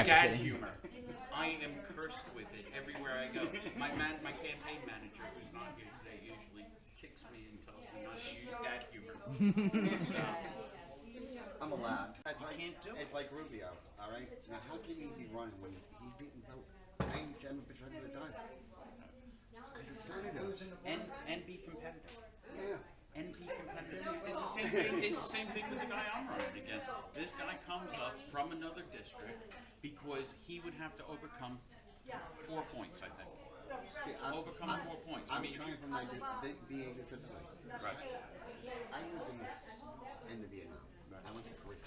Dad humor. I am cursed with it everywhere I go. My campaign manager, who's not here today, usually kicks me and tells me not to use dad humor. So, I'm allowed. It's like Rubio, all right? Now, how can he be running when he didn't vote 97% of the time? As a senator. and be competitive. Yeah. And be competitive. It's the same thing. It's the same thing with the guy I'm running against. This guy comes up from another district because he would have to overcome 4 points, I think. See, overcome 4 points. I'm trying from my being a citizen. Right. I was in the end of Vietnam. I went to Korea.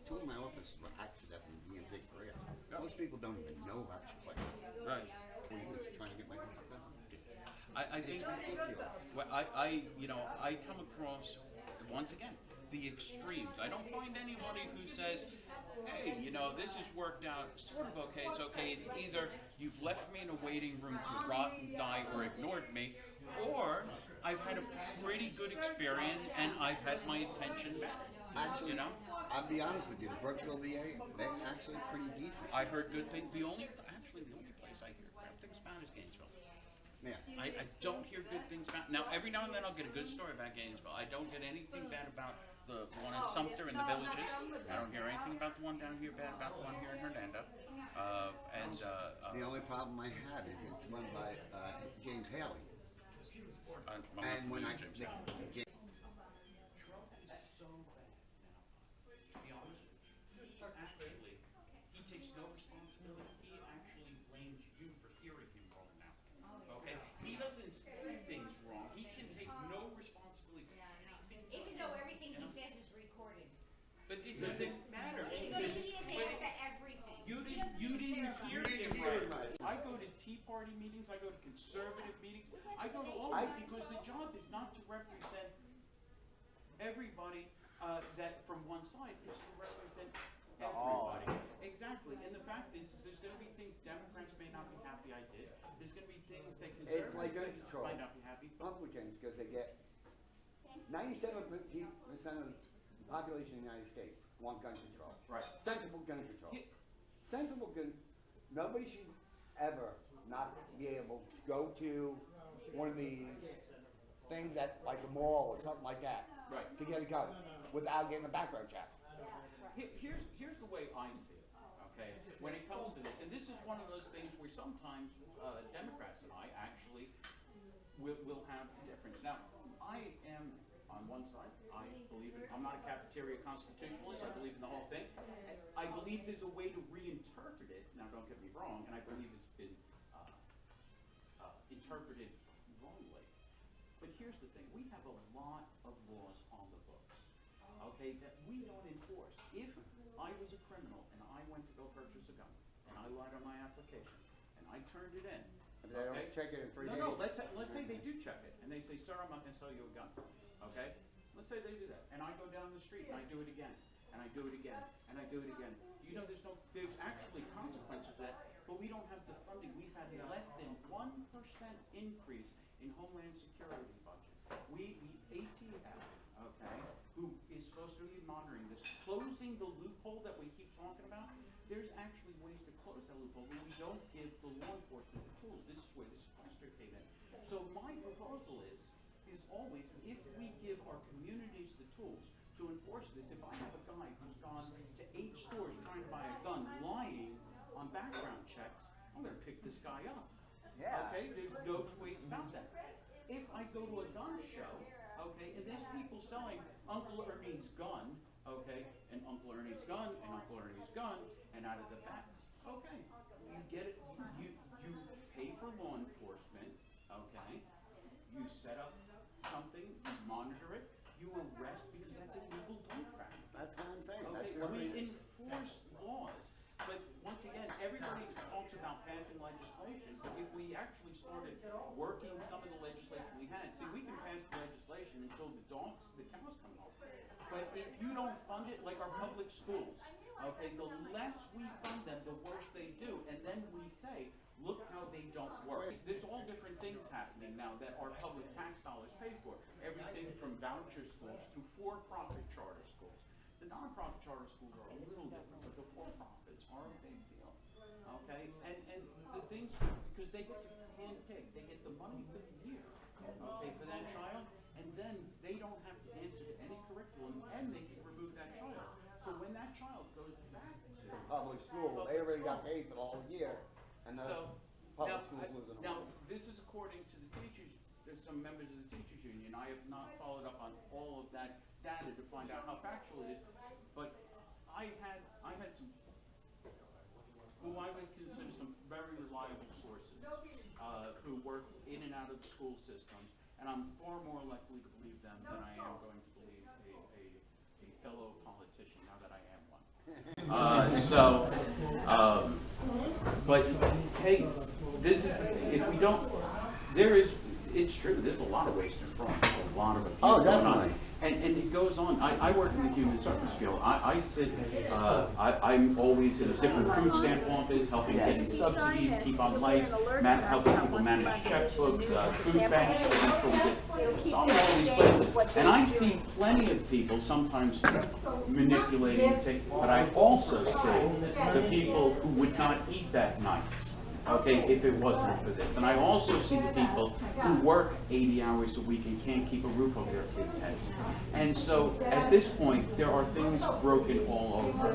Two of my offices were axes up in DMZ, Korea. Most people don't even know about shit like that. Right. We're just trying to get my hands done. I think well, I come across once again the extremes. I don't find anybody who says, hey, this has worked out sort of okay. It's okay. It's either you've left me in a waiting room to rot and die or ignored me, or I've had a pretty good experience and I've had my attention back. Actually, I'll be honest with you, the Brooksville VA, they're actually pretty decent. I heard good things. The only place I hear bad things about is Gainesville. Yeah. I don't hear good things about. Now, every now and then I'll get a good story about Gainesville. I don't get anything bad about the one in Sumter and the Villages. I don't hear anything about the one down here bad about the one here in Hernando. The only problem I have is it's run by James Haley. And when I actually, he takes no responsibility. He actually blames you for hearing him wrong now. Okay? He doesn't say things wrong. He can take no responsibility for anything. Even though everything he says is recorded. But it doesn't matter. He's going to be in there for everything. You didn't hear him right. I go to Tea Party meetings. I go to conservative meetings. I go to all of it because the job is not to represent everybody that from one side. It's to represent everybody. Exactly. And the fact is there's going to be things Democrats may not be happy I did. There's going to be things that it's like gun conservatives control. might not be happy. Republicans, because they get 97% of the population in the United States want gun control. Right. Sensible gun control. Yeah. Sensible gun. Nobody should ever not be able to go to one of these things at like a mall or something like that. Right. To get a gun without getting a background check. Here's the way I see it, okay, when it comes to this. And this is one of those things where sometimes Democrats and I actually will have a difference. Now, I am on one side. I believe I'm not a cafeteria constitutionalist. I believe in the whole thing. I believe there's a way to reinterpret it. Now, don't get me wrong, and I believe it's been interpreted wrongly. But here's the thing. We have a lot of laws on the books, okay, that we don't enforce. If I was a criminal and I went to go purchase a gun, and I lied on my application, and I turned it in, They don't check it in 3 days. No, let's say they do check it, and they say, sir, I'm not going to sell you a gun, okay? Let's say they do that, and I go down the street, and I do it again, and I do it again, and I do it again. You know, there's actually consequences to that, but we don't have the funding. We've had less than 1% increase in Homeland Security budget. ATF, okay, who is supposed to be monitoring this, closing the loophole that we keep talking about, there's actually ways to close that loophole when we don't give the law enforcement the tools. This is where the sequester came in. So my proposal is always, if we give our communities the tools to enforce this, if I have a guy who's gone to 8 stores trying to buy a gun, lying on background checks, I'm going to pick this guy up. Yeah. Okay, there's no two ways about that. If I go to a gun show, okay, and there's people selling Uncle Ernie's gun, okay, and Uncle Ernie's gun, and Uncle Ernie's gun, and out of the backs, okay, you get it, you pay for law enforcement, okay, you set up something, you monitor it, you arrest because that's illegal gun trafficking. That's what I'm saying. Okay, That's what we enforce laws, but once again, everybody talks about passing legislation, but if we actually started working some of the legislation we had, see, we can pass the legislation until the cows come home. But if you don't fund it, like our public schools, okay, the less we fund them, the worse they do, and then we say, look how they don't work. There's all different things happening now that our public tax dollars pay for. Everything from voucher schools to for-profit charter schools. The non-profit charter schools are a little different, but the for-profits are a big deal. okay? And the things, because they get to handpick, they get the money for the year, okay, for that child, and then they don't have to answer to any curriculum, and they can remove that child. So when that child goes back to Public school, they already got paid for the whole year, and the So, public now, schools losing them. now, this is according to the teachers, there's some members of the teachers union, I have not followed up on all of that data to find out how factual it is, but I had some, who I would consider some very reliable sources, who work in and out of the school system, and I'm far more likely to believe them than I am going to believe a fellow politician, now that I am one. But hey, this is the thing, if we don't, it's true, there's a lot of waste and fraud, there's a lot of abuse Oh, going on. definitely. And it goes on, I work in the human service field, I sit, I'm always in a different food stamp office, helping Yes. getting subsidies, keep on life, helping people manage checkbooks, food banks, so I'm in all these places. And I see plenty of people sometimes manipulating, but I also see the people who would not eat that night, okay, if it wasn't for this. And I also see the people who work 80 hours a week and can't keep a roof over their kids' heads. And so at this point, there are things broken all over.